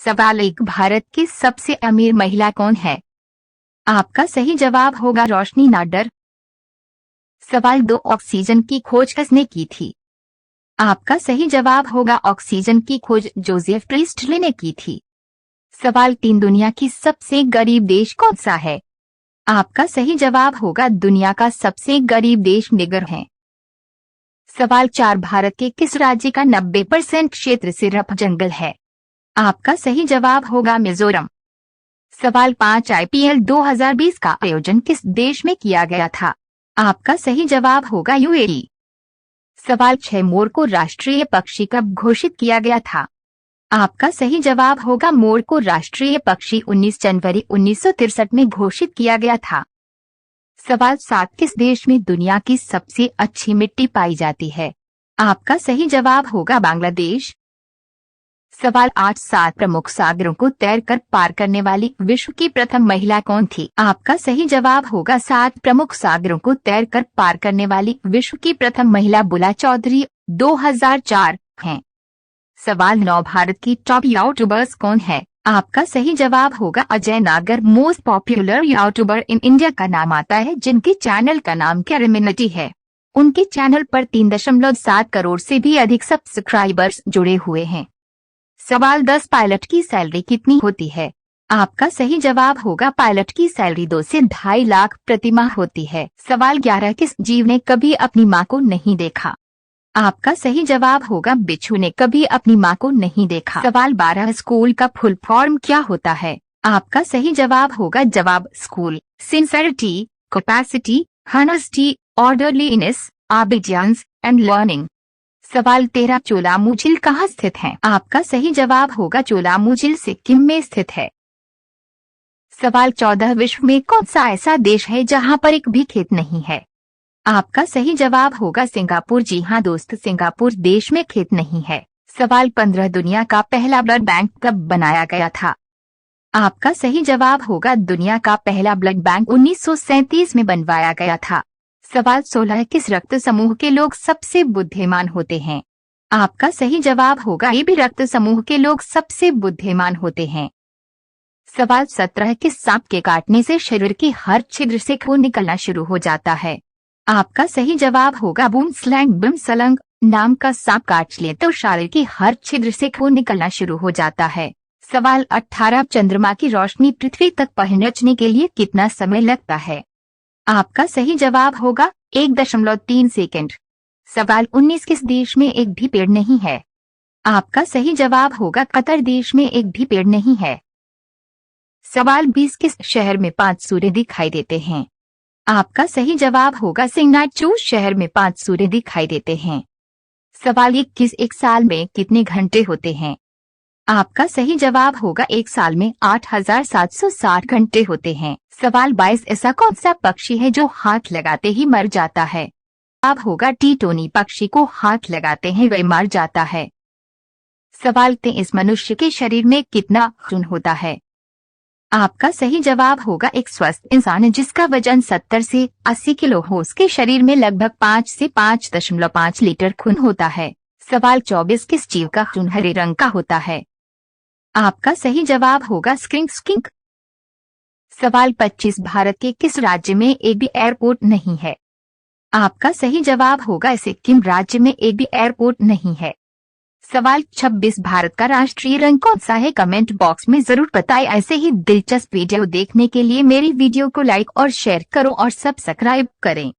सवाल 1, भारत की सबसे अमीर महिला कौन है? आपका सही जवाब होगा रोशनी नाडर। सवाल 2, ऑक्सीजन की खोज किसने की थी? आपका सही जवाब होगा ऑक्सीजन की खोज जोसेफ प्रिस्टले ने की थी। सवाल 3, दुनिया की सबसे गरीब देश कौन सा है? आपका सही जवाब होगा दुनिया का सबसे गरीब देश निगर है। सवाल 4, भारत के किस राज्य का 90% क्षेत्र सिर्फ जंगल है? आपका सही जवाब होगा मिजोरम। सवाल 5, आईपीएल 2020 का आयोजन किस देश में किया गया था? आपका सही जवाब होगा यूएई। सवाल 6, मोर को राष्ट्रीय पक्षी कब घोषित किया गया था? आपका सही जवाब होगा मोर को राष्ट्रीय पक्षी 19 जनवरी 1963 में घोषित किया गया था। सवाल 7, किस देश में दुनिया की सबसे अच्छी मिट्टी पाई जाती है? आपका सही जवाब होगा बांग्लादेश। सवाल 8, 7 प्रमुख सागरों को तैरकर पार करने वाली विश्व की प्रथम महिला कौन थी? आपका सही जवाब होगा 7 प्रमुख सागरों को तैरकर पार करने वाली विश्व की प्रथम महिला बुला चौधरी 2004 हैं। सवाल 9, भारत की टॉप यूट्यूबर्स कौन है? आपका सही जवाब होगा अजय नागर। Most popular YouTuber in India का नाम आता है जिनके चैनल का नाम कैरेमिनिटी है। उनके चैनल पर 3.7 करोड़ से भी अधिक सब्सक्राइबर्स जुड़े हुए हैं। सवाल 10, पायलट की सैलरी कितनी होती है? आपका सही जवाब होगा पायलट की सैलरी 2 से 2.5 लाख प्रति माह होती है। सवाल 11, किस जीव ने कभी अपनी मां को नहीं देखा? आपका सही जवाब होगा बिच्छू ने कभी अपनी मां को नहीं देखा। सवाल 12, स्कूल का फुल फॉर्म क्या होता है? आपका सही जवाब होगा जवाब school, sincerity, capacity, honesty, orderliness, obedience and learning. सवाल 13, चोलामुझिल कहाँ स्थित है? आपका सही जवाब होगा चोलामुझिल सिक्किम में स्थित है। सवाल 14, विश्व में कौन सा ऐसा देश है जहाँ पर एक भी खेत नहीं है? आपका सही जवाब होगा सिंगापुर। जी हाँ दोस्त, सिंगापुर देश में खेत नहीं है। सवाल 15, दुनिया का पहला ब्लड बैंक कब बनाया गया था? आपका सही जवाब होगा दुनिया का पहला ब्लड बैंक 1937 में बनवाया गया था। सवाल 16, किस रक्त समूह के लोग सबसे बुद्धिमान होते हैं? आपका सही जवाब होगा AB रक्त समूह के लोग सबसे बुद्धिमान होते हैं। सवाल 17, किस सांप के काटने से शरीर की हर छिद्र से खून निकलना शुरू हो जाता है? आपका सही जवाब होगा बूमस्लैंग। बिमसलंग नाम का सांप काट ले तो शरीर की हर छिद्र से खून निकलना शुरू हो जाता है। सवाल 18, चंद्रमा की रोशनी पृथ्वी तक पहुंचने के लिए कितना समय लगता है? आपका सही जवाब होगा 1.3 सेकंड। सवाल 19, किस देश में एक भी पेड़ नहीं है? आपका सही जवाब होगा कतर देश में एक भी पेड़ नहीं है। सवाल 20, किस शहर में 5 सूर्य दिखाई देते हैं? आपका सही जवाब होगा सिंगनाचू शहर में 5 सूर्य दिखाई देते हैं। सवाल 21, एक साल में कितने घंटे होते हैं? आपका सही जवाब होगा एक साल में 8,760 घंटे होते हैं। सवाल 22, ऐसा कौन सा पक्षी है जो हाथ लगाते ही मर जाता है? जवाब होगा टीटोनी पक्षी को हाथ लगाते हैं वह मर जाता है। सवाल 23, मनुष्य के शरीर में कितना खून होता है? आपका सही जवाब होगा एक स्वस्थ इंसान जिसका वजन 70 से 80 किलो हो उसके शरीर में लगभग 5 से 5.5 लीटर खून होता है। सवाल 24, किस जीव का खून हरे रंग का होता है? आपका सही जवाब होगा स्किंक। सवाल 25, भारत के किस राज्य में एक भी एयरपोर्ट नहीं है? आपका सही जवाब होगा सिक्किम राज्य में एक भी एयरपोर्ट नहीं है। सवाल 26, भारत का राष्ट्रीय रंग कौन सा है? कमेंट बॉक्स में जरूर बताएं। ऐसे ही दिलचस्प वीडियो देखने के लिए मेरी वीडियो को लाइक और शेयर करो और सब्सक्राइब करें।